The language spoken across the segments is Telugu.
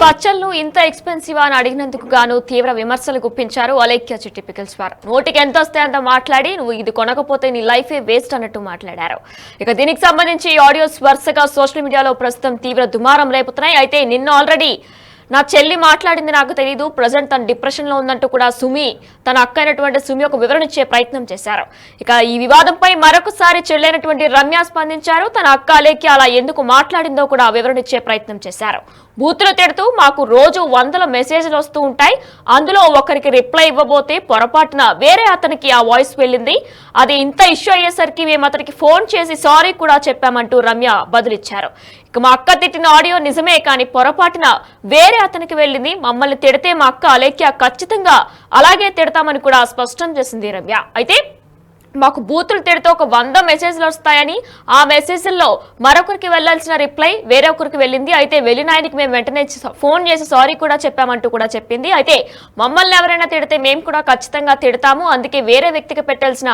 పచ్చళ్ళు ఇంత ఎక్స్పెన్సివ్ అని అడిగినందుకు గాను తీవ్ర విమర్శలు గుప్పించారు అలేఖ్య చిట్టి పికిల్స్ వారు. నోటికి ఎంత వస్తే అంత మాట్లాడి నువ్వు ఇది కొనకపోతే నీ లైఫే వేస్ట్ అన్నట్టు మాట్లాడారు. ఇక దీనికి సంబంధించి ఆడియోస్ వరుసగా సోషల్ మీడియాలో ప్రస్తుతం తీవ్ర దుమారం రేపుతున్నాయి. అయితే నిన్న ఆల్రెడీ నా చెల్లి మాట్లాడింది నాకు తెలియదు, ప్రజెంట్ తన డిప్రెషన్ లో ఉందంటూ కూడా తన అక్క అయినటువంటి సుమి ఒక వివరణ ఇచ్చే ప్రయత్నం చేశారు. ఇక ఈ వివాదంపై మరొకసారి చెల్లైనటువంటి రమ్య స్పందించారు. తన అక్క అలేఖ్య అలా ఎందుకు మాట్లాడిందో కూడా వివరణ ఇచ్చే ప్రయత్నం చేశారు. బూతులు తిడుతూ మాకు రోజు 100 మెసేజ్లు వస్తూ ఉంటాయి, అందులో ఒకరికి రిప్లై ఇవ్వబోతే పొరపాటున వేరే అతనికి ఆ వాయిస్ వెళ్ళింది. అది ఇంత ఇష్యూ అయ్యేసరికి మేము అతనికి ఫోన్ చేసి సారీ కూడా చెప్పామంటూ రమ్య బదులిచ్చారు. ఇక మా అక్క తిట్టిన ఆడియో నిజమే, కానీ పొరపాటున వేరే అతనికి వెళ్ళింది. మమ్మల్ని తిడితే మా అక్క అలేఖ్య ఖచ్చితంగా అలాగే తిడతామని కూడా స్పష్టం చేసింది రమ్య. అయితే మాకు బూతులు తిడితే ఒక 100 మెసేజ్లు వస్తాయని, ఆ మెసేజ్ల్లో మరొకరికి వెళ్లాల్సిన రిప్లై వేరే ఒకరికి వెళ్ళింది. అయితే వెళ్ళిన ఆయనకి మేము వెంటనే ఫోన్ చేసి సారీ కూడా చెప్పామంటూ కూడా చెప్పింది. అయితే మమ్మల్ని ఎవరైనా తిడితే మేము కూడా ఖచ్చితంగా తిడతాము, అందుకే వేరే వ్యక్తికి పెట్టాల్సిన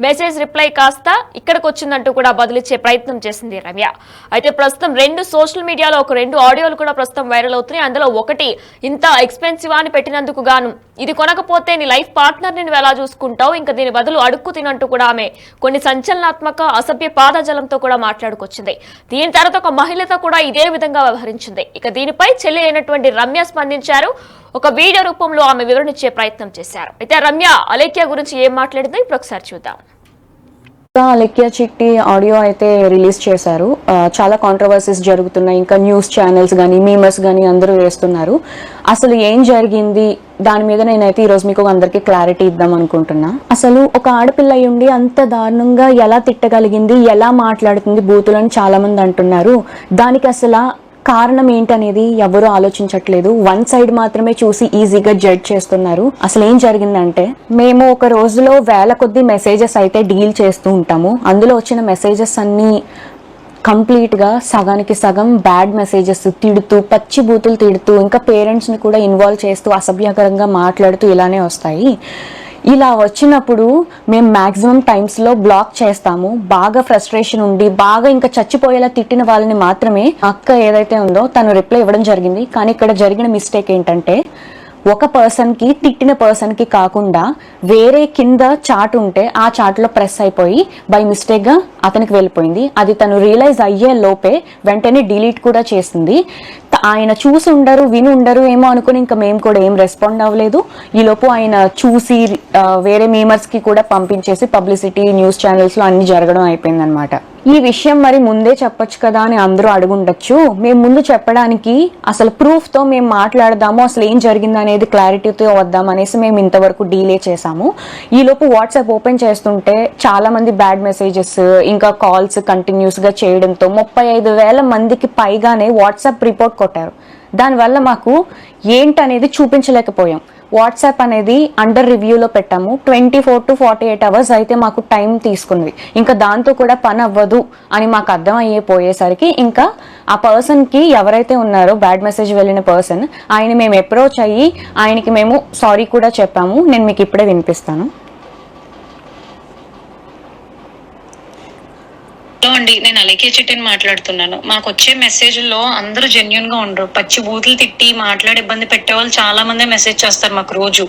మెసేజ్ రిప్లై కాస్త ఇక్కడికి వచ్చిందంటూ కూడా బదిలిచ్చే ప్రయత్నం చేసింది రమ్య. అయితే ప్రస్తుతం 2 సోషల్ మీడియాలో ఒక 2 ఆడియోలు కూడా ప్రస్తుతం వైరల్ అవుతున్నాయి. అందులో ఒకటి ఇంత ఎక్స్పెన్సివ్ అని పెట్టినందుకు గాను ఇది కొనకపోతే నీ లైఫ్ పార్ట్నర్ ని నువ్వు ఎలా చూసుకుంటావు, ఇంకా దీని బదులు అడుక్కు తినంటూ కూడా ఆమె కొన్ని సంచలనాత్మక అసభ్య పాదజలంతో కూడా మాట్లాడుకొచ్చింది. దీని తర్వాత ఒక మహిళతో కూడా ఇదే విధంగా వ్యవహరించింది. ఇక దీనిపై చెల్లి అయినటువంటి రమ్య స్పందించారు. ఒక వీడియో రూపంలో ఆమె వివరణ ఇచ్చే ప్రయత్నం చేశారు. అయితే రమ్య అలేఖ్య గురించి ఏం మాట్లాడిందో ఇప్పుడు ఒకసారి చూద్దాం. అలేఖ్య చిట్టి ఆడియో అయితే రిలీజ్ చేశారు. చాలా కాంట్రవర్సీస్ జరుగుతున్నాయి. ఇంకా న్యూస్ ఛానల్స్ కానీ మీమర్స్ కానీ అందరూ వేస్తున్నారు. అసలు ఏం జరిగింది దాని మీద నేనైతే ఈరోజు మీకు అందరికి క్లారిటీ ఇద్దాం అనుకుంటున్నా. అసలు ఒక ఆడపిల్ల ఉండి అంత దారుణంగా ఎలా తిట్టగలిగింది, ఎలా మాట్లాడుతుంది బూతులని చాలా మంది అంటున్నారు. దానికి అసలు కారణం ఏంటనేది ఎవరు ఆలోచించట్లేదు. 1 సైడ్ మాత్రమే చూసి ఈజీగా జడ్జ్ చేస్తున్నారు. అసలు ఏం జరిగిందంటే, మేము ఒక రోజులో వేల కొద్ది మెసేజెస్ అయితే డీల్ చేస్తూ ఉంటాము. అందులో వచ్చిన మెసేజెస్ అన్ని కంప్లీట్ గా సగానికి సగం బ్యాడ్ మెసేజెస్, తిడుతూ పచ్చి బూతులు తిడుతూ ఇంకా పేరెంట్స్ ని కూడా ఇన్వాల్వ్ చేస్తూ అసభ్యకరంగా మాట్లాడుతూ ఇలానే వస్తాయి. ఇలా వచ్చినప్పుడు మేము మాక్సిమం టైమ్స్లో బ్లాక్ చేస్తాము. బాగా ఫ్రస్ట్రేషన్ ఉండి బాగా ఇంకా చచ్చిపోయేలా తిట్టిన వాళ్ళని మాత్రమే అక్క ఏదైతే ఉందో తను రిప్లై ఇవ్వడం జరిగింది. కానీ ఇక్కడ జరిగిన మిస్టేక్ ఏంటంటే, ఒక పర్సన్కి తిట్టిన పర్సన్కి కాకుండా వేరే కింద చాట్ ఉంటే ఆ చాట్లో ప్రెస్ అయిపోయి బై మిస్టేక్గా అతనికి వెళ్ళిపోయింది. అది తను రియలైజ్ అయ్యే లోపే వెంటనే డిలీట్ కూడా చేసింది. ఆయన చూసి ఉండరు విని ఉండరు ఏమో అనుకుని ఇంకా మేము కూడా ఏం రెస్పాండ్ అవ్వలేదు. ఈలోపు ఆయన చూసి వేరే మీమర్స్కి కూడా పంపించేసి పబ్లిసిటీ న్యూస్ ఛానల్స్లో అన్ని జరగడం అయిపోయింది అనమాట. ఈ విషయం మరి ముందే చెప్పొచ్చు కదా అని అందరూ అడుగుండొచ్చు. మేము ముందు చెప్పడానికి అసలు ప్రూఫ్తో మేము మాట్లాడదాము, అసలు ఏం జరిగింది అనేది క్లారిటీతో వద్దాం అనేసి మేము ఇంతవరకు డీలే చేసాము. ఈలోపు వాట్సాప్ ఓపెన్ చేస్తుంటే చాలా మంది బ్యాడ్ మెసేజెస్ ఇంకా కాల్స్ కంటిన్యూస్ గా చేయడంతో 35,000 మందికి పైగానే వాట్సాప్ రిపోర్ట్ కొట్టారు. దానివల్ల మాకు ఏంటనేది చూపించలేకపోయాం. వాట్సాప్ అనేది అండర్ రివ్యూలో పెట్టాము. 24 to 48 hours అయితే మాకు టైం తీసుకుంది. ఇంకా దాంతో కూడా పని అవ్వదు అని మాకు అర్థం పోయేసరికి ఇంకా ఆ పర్సన్కి ఎవరైతే ఉన్నారో బ్యాడ్ మెసేజ్ వెళ్ళిన పర్సన్, ఆయన మేము అప్రోచ్ అయ్యి ఆయనకి మేము సారీ కూడా చెప్పాము. నేను మీకు ఇప్పుడే వినిపిస్తాను. హలో అండి, నేను అలేఖ్య చిట్టిని మాట్లాడుతున్నాను. మాకు వచ్చే మెసేజ్లో అందరూ జెన్యున్ గా ఉండరు. పచ్చి బూతులు తిట్టి మాట్లాడి ఇబ్బంది పెట్టే వాళ్ళు చాలా మంది మెసేజ్ చేస్తారు మాకు రోజు.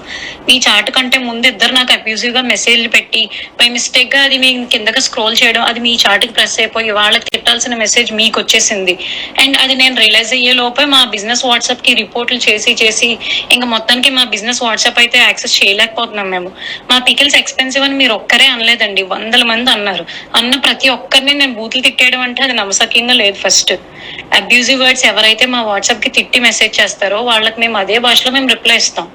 మీ చాట్ కంటే ముందు ఇద్దరు నాకు అబ్యూజివ్ గా మెసేజ్లు పెట్టి బై మిస్టేక్ గా అది మీ కిందగా స్క్రోల్ చేయడం, అది మీ చాట్కి ప్రెస్ అయిపోయి వాళ్ళకి తిట్టాల్సిన మెసేజ్ మీకు వచ్చేసింది. అండ్ అది నేను రియలైజ్ అయ్యే లోపే మా బిజినెస్ వాట్సాప్ కి రిపోర్ట్లు చేసి ఇంకా మొత్తానికి మా బిజినెస్ వాట్సాప్ అయితే యాక్సెస్ చేయలేకపోతున్నాం. మేము మా పికిల్స్ ఎక్స్పెన్సివ్ అని మీరు ఒక్కరే అనలేదండి, 100 మంది అన్నారు. అన్న ప్రతి ఒక్కరిని నేను బూతులు తిట్టేయడం అంటే అది నమ్మసక్యంగా లేదు. ఫస్ట్ అబ్యూజివ్ వర్డ్స్ ఎవరైతే మా వాట్సాప్ కి తిట్టి మెసేజ్ చేస్తారో వాళ్ళకి మేము అదే భాషలో మేము రిప్లై ఇస్తాం.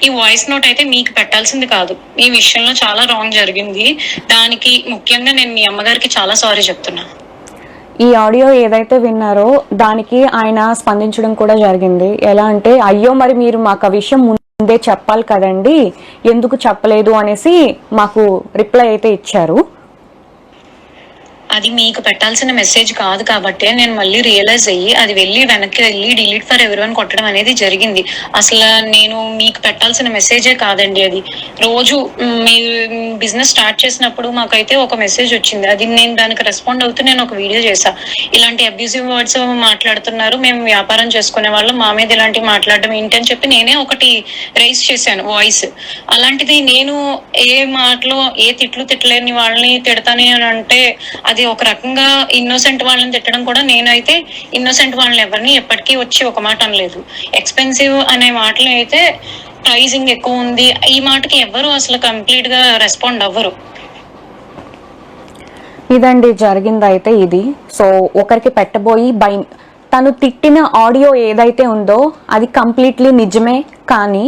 ఈ వాయిస్ నోట్ అయితే మీకు పెట్టాల్సింది కాదు. ఈ విషయంలో చాలా రాంగ్ జరిగింది. దానికి ముఖ్యంగా నేను మీ అమ్మగారికి చాలా సారీ చెప్తున్నా. ఈ ఆడియో ఏదైతే విన్నారో దానికి ఆయన స్పందించడం కూడా జరిగింది. ఎలా అంటే, అయ్యో మరి మీరు మాకు ఆ విషయం ముందే చెప్పాలి కదండి, ఎందుకు చెప్పలేదు అనేసి మాకు రిప్లై అయితే ఇచ్చారు. అది మీకు పెట్టాల్సిన మెసేజ్ కాదు కాబట్టి నేను మళ్ళీ రియలైజ్ అయ్యి అది వెనక్కి వెళ్ళి డిలీట్ ఫర్ ఎవరీవన్ కొట్టడం అనేది జరిగింది. అసలు నేను మీకు పెట్టాల్సిన మెసేజే కాదండి అది. రోజు మీరు బిజినెస్ స్టార్ట్ చేసినప్పుడు మాకైతే ఒక మెసేజ్ వచ్చింది, అది నేను దానికి రెస్పాండ్ అవుతూ నేను ఒక వీడియో చేశా. ఇలాంటి అబ్యూజివ్ వర్డ్స్ మాట్లాడుతున్నారు, మేము వ్యాపారం చేసుకునే వాళ్ళు, మా మీద ఇలాంటివి మాట్లాడడం ఏంటి అని చెప్పి నేనే ఒకటి రైజ్ చేశాను వాయిస్. అలాంటిది నేను ఏ మాటలో ఏ తిట్లు తిట్టలేని వాళ్ళని తిడతాని అని అంటే అది ఒక రకంగా ఇన్నోసెంట్ వాళ్ళని తిట్టడం కూడా. నేనైతే ఇన్నోసెంట్ వాళ్ళని ఎవరిని ఎప్పటికీ వచ్చి ఒక మాట అనలేదు. ఎక్స్పెన్సివ్ అనే మాటలు అయితే ప్రైజింగ్ ఎక్కువ ఉంది ఈ మాటకి ఎవరు అసలు కంప్లీట్ గా రెస్పాండ్ అవ్వరు. ఇదండి జరిగింది అయితే ఇది. సో ఒకరికి పెట్టబోయి తను తిట్టిన ఆడియో ఏదైతే ఉందో అది కంప్లీట్లీ నిజమే, కానీ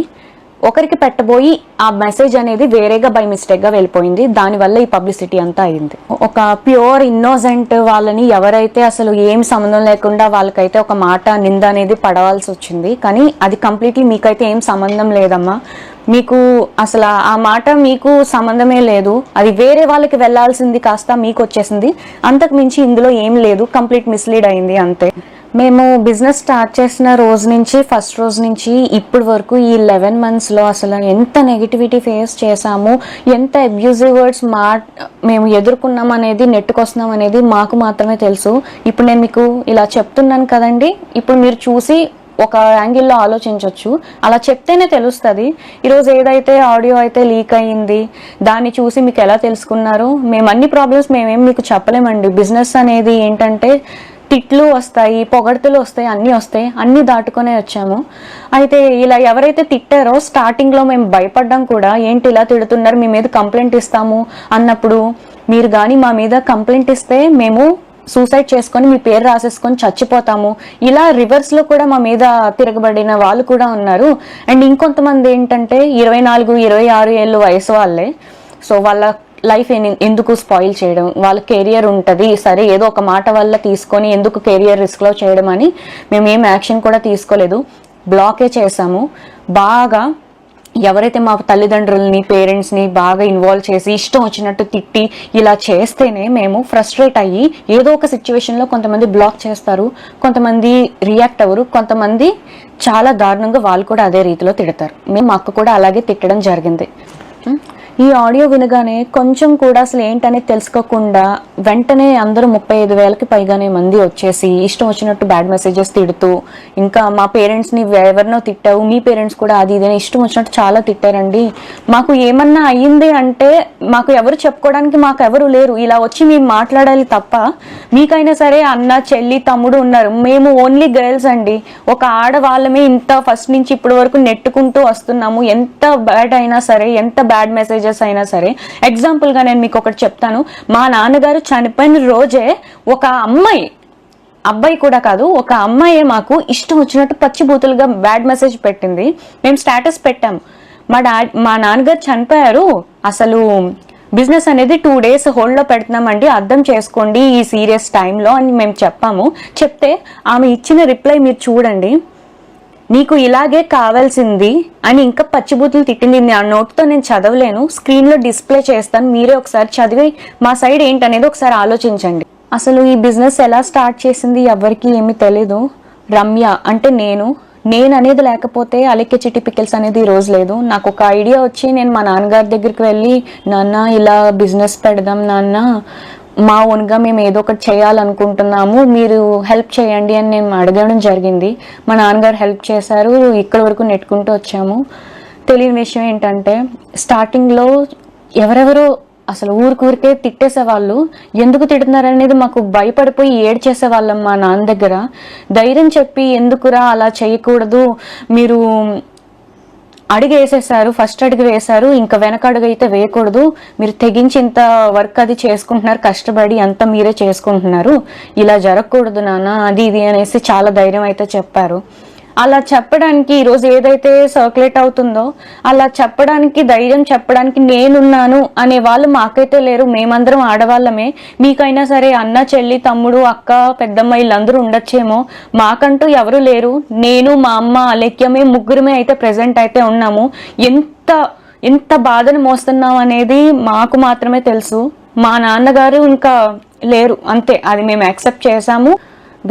ఒకరికి పెట్టబోయి ఆ మెసేజ్ అనేది వేరేగా బై మిస్టేక్ గా వెళ్ళిపోయింది. దానివల్ల ఈ పబ్లిసిటీ అంతా అయింది. ఒక ప్యూర్ ఇన్నోసెంట్ వాళ్ళని ఎవరైతే అసలు ఏం సంబంధం లేకుండా వాళ్ళకైతే ఒక మాట నింద అనేది పడవలసి వచ్చింది. కానీ అది కంప్లీట్లీ మీకైతే ఏం సంబంధం లేదమ్మా, మీకు అసలు ఆ మాట మీకు సంబంధమే లేదు, అది వేరే వాళ్ళకి వెళ్లాల్సింది కాస్త మీకు వచ్చేసింది. అంతకు మించి ఇందులో ఏం లేదు, కంప్లీట్ మిస్లీడ్ అయింది అంతే. మేము బిజినెస్ స్టార్ట్ చేసిన రోజు నుంచి ఫస్ట్ రోజు నుంచి ఇప్పటి వరకు ఈ 11 monthsలో అసలు ఎంత నెగిటివిటీ ఫేస్ చేసాము, ఎంత అబ్యూజివ్ వర్డ్స్ మేము ఎదుర్కొన్నాం అనేది, నెట్టుకొస్తున్నాం అనేది మాకు మాత్రమే తెలుసు. ఇప్పుడు నేను మీకు ఇలా చెప్తున్నాను కదండి, ఇప్పుడు మీరు చూసి ఒక యాంగిల్లో ఆలోచించవచ్చు. అలా చెప్తేనే తెలుస్తుంది. ఈరోజు ఏదైతే ఆడియో అయితే లీక్ అయ్యింది దాన్ని చూసి మీకు ఎలా తెలుసుకున్నారు? మేము అన్ని ప్రాబ్లమ్స్ మేమేం మీకు చెప్పలేమండి. బిజినెస్ అనేది ఏంటంటే తిట్లు వస్తాయి, పొగడ్తలు వస్తాయి, అన్నీ వస్తాయి, అన్నీ దాటుకునే వచ్చాము. అయితే ఇలా ఎవరైతే తిట్టారో స్టార్టింగ్లో మేము భయపడ్డాం కూడా, ఏంటి ఇలా తిడుతున్నారు, మీ మీద కంప్లైంట్ ఇస్తాము అన్నప్పుడు, మీరు కానీ మా మీద కంప్లైంట్ ఇస్తే మేము సూసైడ్ చేసుకొని మీ పేరు రాసేసుకొని చచ్చిపోతాము, ఇలా రివర్స్లో కూడా మా మీద తిరగబడిన వాళ్ళు కూడా ఉన్నారు. అండ్ ఇంకొంతమంది ఏంటంటే 24-26 ఏళ్ళు వయసు వాళ్ళే. సో వాళ్ళ లైఫ్ ఎందుకు స్పాయిల్ చేయడం, వాళ్ళ కెరియర్ ఉంటుంది సరే, ఏదో ఒక మాట వల్ల తీసుకొని ఎందుకు కెరియర్ రిస్క్లో చేయడం అని మేము ఏం యాక్షన్ కూడా తీసుకోలేదు, బ్లాకే చేసాము. బాగా ఎవరైతే మా తల్లిదండ్రులని పేరెంట్స్ని బాగా ఇన్వాల్వ్ చేసి ఇష్టం వచ్చినట్టు తిట్టి ఇలా చేస్తేనే మేము ఫ్రస్ట్రేట్ అయ్యి ఏదో ఒక సిచ్యువేషన్లో కొంతమంది బ్లాక్ చేస్తారు, కొంతమంది రియాక్ట్ అవ్వరు, కొంతమంది చాలా దారుణంగా వాళ్ళు కూడా అదే రీతిలో తిడతారు. మేము మా అక్క కూడా అలాగే తిట్టడం జరిగింది. ఈ ఆడియో వినగానే కొంచెం కూడా అసలు ఏంటనేది తెలుసుకోకుండా వెంటనే అందరూ 35,000కి పైగానే మంది వచ్చేసి ఇష్టం వచ్చినట్టు బ్యాడ్ మెసేజెస్ తిడుతూ, ఇంకా మా పేరెంట్స్ని ఎవరినో తిట్టావు, మీ పేరెంట్స్ కూడా అది ఇదని ఇష్టం వచ్చినట్టు చాలా తిట్టారండి. మాకు ఏమన్నా అయ్యింది అంటే మాకు ఎవరు చెప్పుకోవడానికి మాకు ఎవరు లేరు. ఇలా వచ్చి మేము మాట్లాడాలి తప్ప, మీకైనా సరే అన్న చెల్లి తమ్ముడు ఉన్నారు, మేము ఓన్లీ గర్ల్స్ అండి. ఒక ఆడవాళ్ళమే ఇంత ఫస్ట్ నుంచి ఇప్పటి వరకు నెట్టుకుంటూ వస్తున్నాము. ఎంత బ్యాడ్ అయినా సరే, ఎంత బ్యాడ్ మెసేజ్ అయినా సరే. ఎగ్జాంపుల్ గా నేను మీకు ఒకటి చెప్తాను. మా నాన్నగారు చనిపోయిన రోజే ఒక అబ్బాయి కూడా కాదు, ఒక అమ్మాయే మాకు ఇష్టం వచ్చినట్టు పచ్చిబూతులుగా బ్యాడ్ మెసేజ్ పెట్టింది. మేము స్టేటస్ పెట్టాము, మా నాన్నగారు చనిపోయారు, అసలు బిజినెస్ అనేది 2 days హోల్డ్లో పెడుతున్నామండి, అర్థం చేసుకోండి ఈ సీరియస్ టైంలో అని మేము చెప్పాము. చెప్తే ఆమె ఇచ్చిన రిప్లై మీరు చూడండి, నీకు ఇలాగే కావాల్సింది అని ఇంకా పచ్చిబూతులు తిట్టింది. ఆ నోట్తో నేను చదవలేను, స్క్రీన్లో డిస్ప్లే చేస్తాను, మీరే ఒకసారి చదివి మా సైడ్ ఏంటనేది ఒకసారి ఆలోచించండి. అసలు ఈ బిజినెస్ ఎలా స్టార్ట్ చేసింది ఎవరికి ఏమీ తెలీదు. రమ్య అంటే నేను అనేది లేకపోతే అలెక్య చిట్టి పికిల్స్ అనేది ఈ రోజు లేదు. నాకు ఒక ఐడియా వచ్చి నేను మా నాన్నగారి దగ్గరికి వెళ్ళి, నాన్న ఇలా బిజినెస్ పెడదాం నాన్న, మా ఓన్గా మేము ఏదో ఒకటి చేయాలనుకుంటున్నాము, మీరు హెల్ప్ చేయండి అని నేను అడగడం జరిగింది. మా నాన్నగారు హెల్ప్ చేశారు, ఇక్కడి వరకు నెట్టుకుంటూ వచ్చాము. తెలియని విషయం ఏంటంటే స్టార్టింగ్లో ఎవరెవరో అసలు ఊరికే తిట్టేసేవాళ్ళు, ఎందుకు తిడుతున్నారనేది మాకు భయపడిపోయి ఏడ్చేసేవాళ్ళం. మా నాన్న దగ్గర ధైర్యం చెప్పి, ఎందుకురా అలా చేయకూడదు, మీరు అడుగు వేసేసారు, ఫస్ట్ అడుగు వేశారు, ఇంకా వెనక అడుగు అయితే వేయకూడదు, మీరు తెగించి ఇంత వర్క్ అది చేసుకుంటున్నారు, కష్టపడి అంతా మీరే చేసుకుంటున్నారు, ఇలా జరగకూడదు నాన్న అది ఇది అనేసి చాలా ధైర్యం అయితే చెప్పారు. అలా చెప్పడానికి ఈరోజు ఏదైతే సర్క్యులేట్ అవుతుందో అలా చెప్పడానికి, ధైర్యం చెప్పడానికి నేనున్నాను అనే వాళ్ళు మాకైతే లేరు. మేమందరం ఆడవాళ్ళమే. మీకైనా సరే అన్న చెల్లి తమ్ముడు అక్క పెద్దమ్మ వీళ్ళందరూ ఉండొచ్చేమో, మాకంటూ ఎవరు లేరు. నేను మా అమ్మ అలెక్యమే ముగ్గురమే అయితే ప్రెసెంట్ అయితే ఉన్నాము. ఎంత బాధను మోస్తున్నాం అనేది మాకు మాత్రమే తెలుసు. మా నాన్నగారు ఇంకా లేరు, అంతే. అది మేము యాక్సెప్ట్ చేసాము.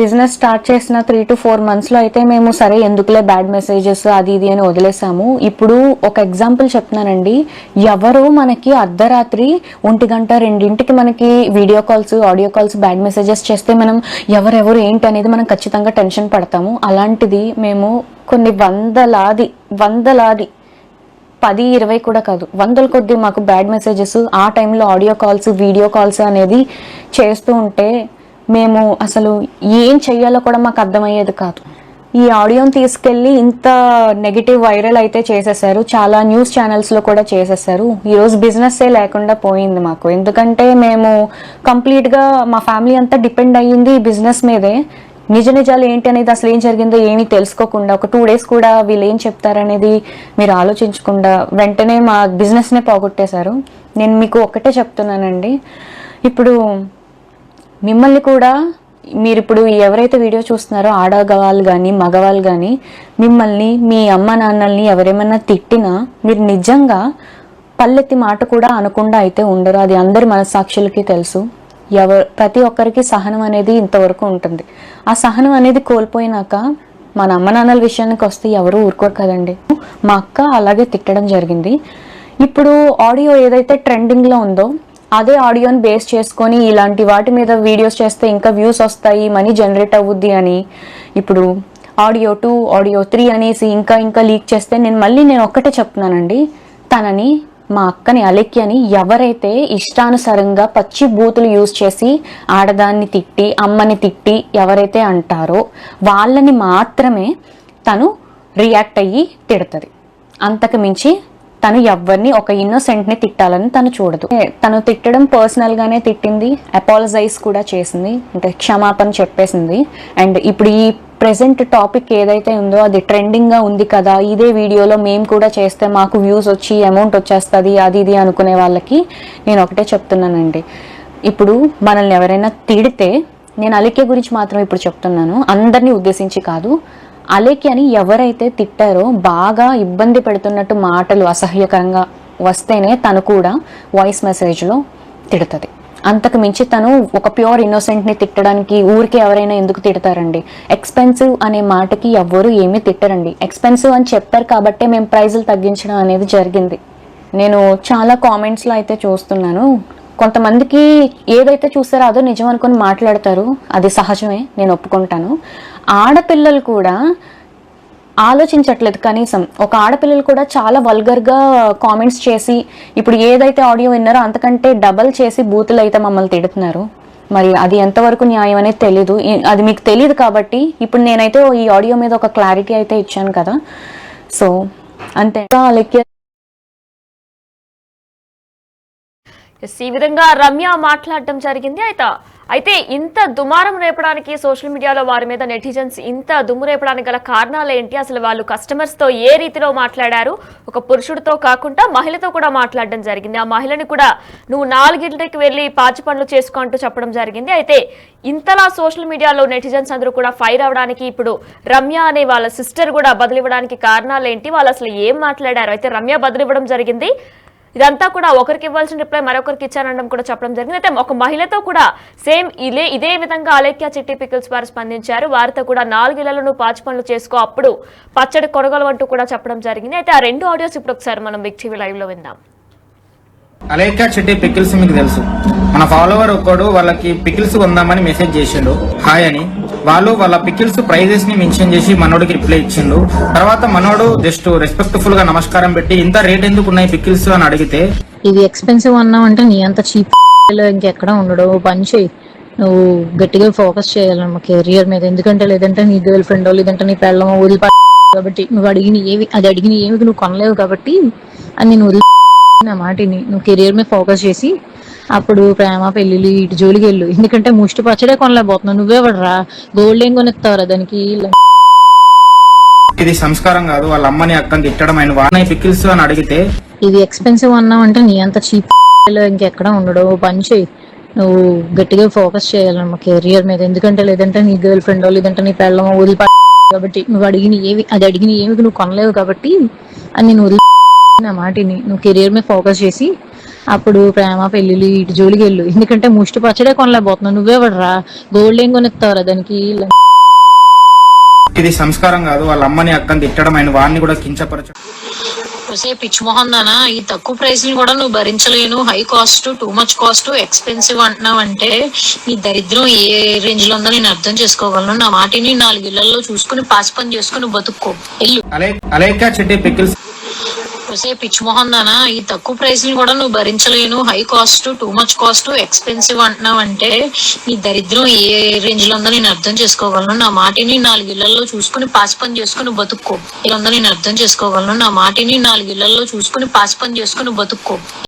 బిజినెస్ స్టార్ట్ చేసిన 3 to 4 monthsలో అయితే మేము సరే ఎందుకులే బ్యాడ్ మెసేజెస్ అది ఇది అని వదిలేసాము. ఇప్పుడు ఒక ఎగ్జాంపుల్ చెప్తున్నానండి. ఎవరో మనకి అర్ధరాత్రి 1 గంట 2ంటికి మనకి video calls audio calls bad messages చేస్తే మనం ఎవరెవరు ఏంటి అనేది మనం ఖచ్చితంగా టెన్షన్ పడతాము. అలాంటిది మేము కొన్ని వందలాది 10-20 కూడా కాదు, వందల కొద్దీ మాకు బ్యాడ్ మెసేజెస్ ఆ టైంలో ఆడియో కాల్స్ వీడియో కాల్స్ అనేది చేస్తూ ఉంటే మేము అసలు ఏం చెయ్యాలో కూడా మాకు అర్థమయ్యేది కాదు. ఈ ఆడియోని తీసుకెళ్ళి ఇంత నెగిటివ్ వైరల్ అయితే చేసేసారు, చాలా న్యూస్ ఛానల్స్లో కూడా చేసేసారు. ఈరోజు బిజినెస్సే లేకుండా పోయింది మాకు. ఎందుకంటే మేము కంప్లీట్గా మా ఫ్యామిలీ అంతా డిపెండ్ అయ్యింది ఈ బిజినెస్ మీదే. నిజాలు ఏంటి అనేది అసలు ఏం జరిగిందో ఏమీ తెలుసుకోకుండా ఒక 2 days కూడా వీళ్ళు ఏం చెప్తారనేది మీరు ఆలోచించకుండా వెంటనే మా బిజినెస్నే పోగొట్టేశారు. నేను మీకు ఒక్కటే చెప్తున్నానండి, ఇప్పుడు మిమ్మల్ని కూడా మీరు ఇప్పుడు ఎవరైతే వీడియో చూస్తున్నారో ఆడవాళ్ళు కానీ మగవాళ్ళు కానీ మిమ్మల్ని మీ అమ్మ నాన్నల్ని ఎవరేమన్నా తిట్టినా మీరు నిజంగా పల్లెత్తి మాట కూడా అనకుండా అయితే ఉండరు. అది అందరి మనస్సాక్షులకి తెలుసు. ప్రతి ఒక్కరికి సహనం అనేది ఇంతవరకు ఉంటుంది. ఆ సహనం అనేది కోల్పోయినాక మన అమ్మ నాన్నల విషయానికి వస్తే ఎవరు ఊరుకోరు కదండి. మా అక్క అలాగే తిట్టడం జరిగింది. ఇప్పుడు ఆడియో ఏదైతే ట్రెండింగ్లో ఉందో అదే ఆడియోని బేస్ చేసుకొని ఇలాంటి వాటి మీద వీడియోస్ చేస్తే ఇంకా వ్యూస్ వస్తాయి, మనీ జనరేట్ అవుద్ది అని ఇప్పుడు ఆడియో 2 ఆడియో 3 అనేసి ఇంకా లీక్ చేస్తే నేను ఒక్కటే చెప్తున్నానండి, తనని మా అక్కని అలెక్యని ఎవరైతే ఇష్టానుసారంగా పచ్చి బూతులు యూజ్ చేసి ఆడదాన్ని తిట్టి అమ్మని తిట్టి ఎవరైతే అంటారో వాళ్ళని మాత్రమే తను రియాక్ట్ అయ్యి తిడుతుంది. అంతకు మించి తను ఎవరిని ఒక ఇన్నోసెంట్ని తిట్టాలని తను చూడదు. తను తిట్టడం పర్సనల్ గానే తిట్టింది, అపాలజైజ్ కూడా చేసింది, అంటే క్షమాపణ చెప్పేసింది. అండ్ ఇప్పుడు ఈ ప్రెసెంట్ టాపిక్ ఏదైతే ఉందో అది ట్రెండింగ్ గా ఉంది కదా, ఇదే వీడియోలో మేము కూడా చేస్తే మాకు వ్యూస్ వచ్చి అమౌంట్ వచ్చేస్తుంది అది ఇది అనుకునే వాళ్ళకి నేను ఒకటే చెప్తున్నానండి, ఇప్పుడు మనల్ని ఎవరైనా తిడితే, నేను అలికే గురించి మాత్రం ఇప్పుడు చెప్తున్నాను, అందరినీ ఉద్దేశించి కాదు, అలేఖ్యని ఎవరైతే తిట్టారో బాగా ఇబ్బంది పెడుతున్నట్టు మాటలు అసహ్యకరంగా వస్తేనే తను కూడా వాయిస్ మెసేజ్లో తిడుతుంది. అంతకు మించి తను ఒక ప్యూర్ ఇన్నోసెంట్ని తిట్టడానికి ఊరికి ఎవరైనా ఎందుకు తిడతారండి? ఎక్స్పెన్సివ్ అనే మాటకి ఎవ్వరు ఏమీ తిట్టరండి. ఎక్స్పెన్సివ్ అని చెప్పారు కాబట్టే మేము ప్రైజులు తగ్గించడం అనేది జరిగింది. నేను చాలా కామెంట్స్లో అయితే చూస్తున్నాను, కొంతమందికి ఏదైతే చూస్తారో అదో నిజం అనుకుని మాట్లాడతారు, అది సహజమే, నేను ఒప్పుకుంటాను. ఆడపిల్లలు కూడా ఆలోచించట్లేదు కనీసం. ఒక ఆడపిల్లలు కూడా చాలా వల్గర్గా కామెంట్స్ చేసి ఇప్పుడు ఏదైతే ఆడియో విన్నారో అంతకంటే డబల్ చేసి బూతులు అయితే మమ్మల్ని తిడుతున్నారు. మరి అది ఎంతవరకు న్యాయం అనేది తెలీదు. అది మీకు తెలియదు కాబట్టి ఇప్పుడు నేనైతే ఈ ఆడియో మీద ఒక క్లారిటీ అయితే ఇచ్చాను కదా. సో అంతే. అలెక్య ఈ విధంగా రమ్య మాట్లాడడం జరిగింది. అయితే ఇంత దుమారం రేపడానికి సోషల్ మీడియాలో వారి మీద నెటిజన్స్ ఇంత దుమ్ము రేపడానికి గల కారణాలు ఏంటి? అసలు వాళ్ళు కస్టమర్స్ తో ఏ రీతిలో మాట్లాడారు? ఒక పురుషుడితో కాకుండా మహిళతో కూడా మాట్లాడడం జరిగింది. ఆ మహిళని కూడా నువ్వు 4 గంటలకి వెళ్ళి పాచి పనులు చేసుకో అంటూ చెప్పడం జరిగింది. అయితే ఇంతలా సోషల్ మీడియాలో నెటిజన్స్ అందరూ కూడా ఫైర్ అవడానికి ఇప్పుడు రమ్య అనే వాళ్ళ సిస్టర్ కూడా బదిలివ్వడానికి కారణాలు ఏంటి? వాళ్ళు అసలు ఏం మాట్లాడారు? అయితే రమ్య బదిలివ్వడం జరిగింది. ఇదంతా కూడా ఒకరికి ఇవ్వాల్సిన రిప్లై మరొకరికి ఇచ్చానడం కూడా చెప్పడం జరిగింది. అయితే ఒక మహిళతో కూడా సేమ్ ఇదే విధంగా అలేఖ్య చిట్టి పికిల్స్ వారు స్పందించారు. వారితో కూడా 4 ఇళ్లను పాచి పనులు చేసుకో అప్పుడు పచ్చడి కొనగలవు అంటూ కూడా చెప్పడం జరిగింది. అయితే ఆ 2 ఆడియోస్ ఇప్పుడు ఒకసారి మనం బిగ్ టీవీ లైవ్ లో విందాం. అలేఖ్య చిట్టి పికిల్స్ మీకు తెలుసు, మన ఫాలోవర్ ఒక్కడు వాళ్ళకి పికిల్స్ కొందామని మెసేజ్ చేసిండు హాయ్ అని. వాళ్ళు వాళ్ళ పికిల్స్ ప్రైజెస్ ని మెన్షన్ చేసి మనోడికి రిప్లై ఇచ్చిండు. తర్వాత మనోడు జస్ట్ రెస్పెక్ట్ఫుల్ గా నమస్కారం పెట్టి ఇంత రేట్ ఎందుకు ఉన్నాయి పికిల్స్ అని అడిగితే, ఇది ఎక్స్పెన్సివ్ అన్నావంటే నీ అంత చీప్ ఇంకెక్కడ ఉండడు, పని చేయి, నువ్వు గట్టిగా ఫోకస్ చేయాలమ్మ కెరియర్ మీద. ఎందుకంటే లేదంటే నీ గర్ల్ ఫ్రెండ్ లేదంటే నీ పెళ్ళమో వదిలిపో కాబట్టి నువ్వు అడిగిన ఏమి నువ్వు కొనలేవు కాబట్టి అని నేను వదిలి నా మాటిని నువ్వు కెరియర్ మీద ఫోకస్ చేసి అప్పుడు ప్రేమ పెళ్లిళ్ళు ఇటు జోలికి వెళ్ళు. ఎందుకంటే ముష్టి పచ్చడే కొనలేకపోతున్నావు, నువ్వే పడరా గోల్డ్ ఏం కొనిస్తావురా దానికి. ఇది సంస్కారం కాదు, వాళ్ళ అమ్మని అక్కని తిట్టడం ఆయన వాడిన పికిల్స్ అని అడిగితే, ఇది ఎక్స్పెన్సివ్ అన్నావంటే నీ అంత చీప్ ఇంకెక్కడ ఉండడు, పని చేయి, నువ్వు గట్టిగా ఫోకస్ చేయాలమ్మ కెరియర్ మీద. ఎందుకంటే లేదంటే నీ గర్ల్ ఫ్రెండ్ లేదంటే నీ పెళ్ళమో వదిలిపో కాబట్టి నువ్వు అడిగిన ఏమి నువ్వు కొనలేవు కాబట్టి అని నేను నా మాటిని నువ్వు కెరియర్ మీద ఫోకస్ చేసి అప్పుడు ప్రేమ పెళ్లిళ్ళు ఇటు జోలికి వెళ్ళు. ఎందుకంటే ముష్టి పచ్చడే కొనలేకపోతున్నావు. నువ్వేవడరా గోల్డ్ ఏం కొనిస్తావురా దానికి? ఇది సంస్కారం కాదు. వాళ్ళ అమ్మని అక్కని తిట్టడం ఆయన వాడిని కూడా కించపరచడం. పిచ్చి మొహం దానా, ఈ తక్కువ ప్రైస్ ని కూడా నువ్వు భరించలేను, high cost, too much cost, expensive అంటున్నావు అంటే నీ దరిద్రం ఏ రేంజ్ లో ఉందో నేను అర్థం చేసుకోగలను. నా మాటిని 4 ఇళ్లలో చూసుకుని పాసి పని చేసుకుని బతుక్కో. వెళ్ళు. అలేఖ్య చిట్టి పికిల్స్ పిచ్చి మొహం దానా, ఈ తక్కువ ప్రైస్ ని కూడా నువ్వు భరించలేను, high cost, too much cost, expensive అంటున్నావు అంటే నీ దరిద్రం ఏ రేంజ్ లో ఉందో నేను అర్థం చేసుకోగలను. నా మాటిని 4 ఇళ్లలో చూసుకుని పాసి పని చేసుకుని బతుక్కో. ఇలా ఉందో నేను అర్థం చేసుకోగలను. నా మాటిని 4 ఇళ్లలో చూసుకుని పాసి పని చేసుకుని బతుక్కో.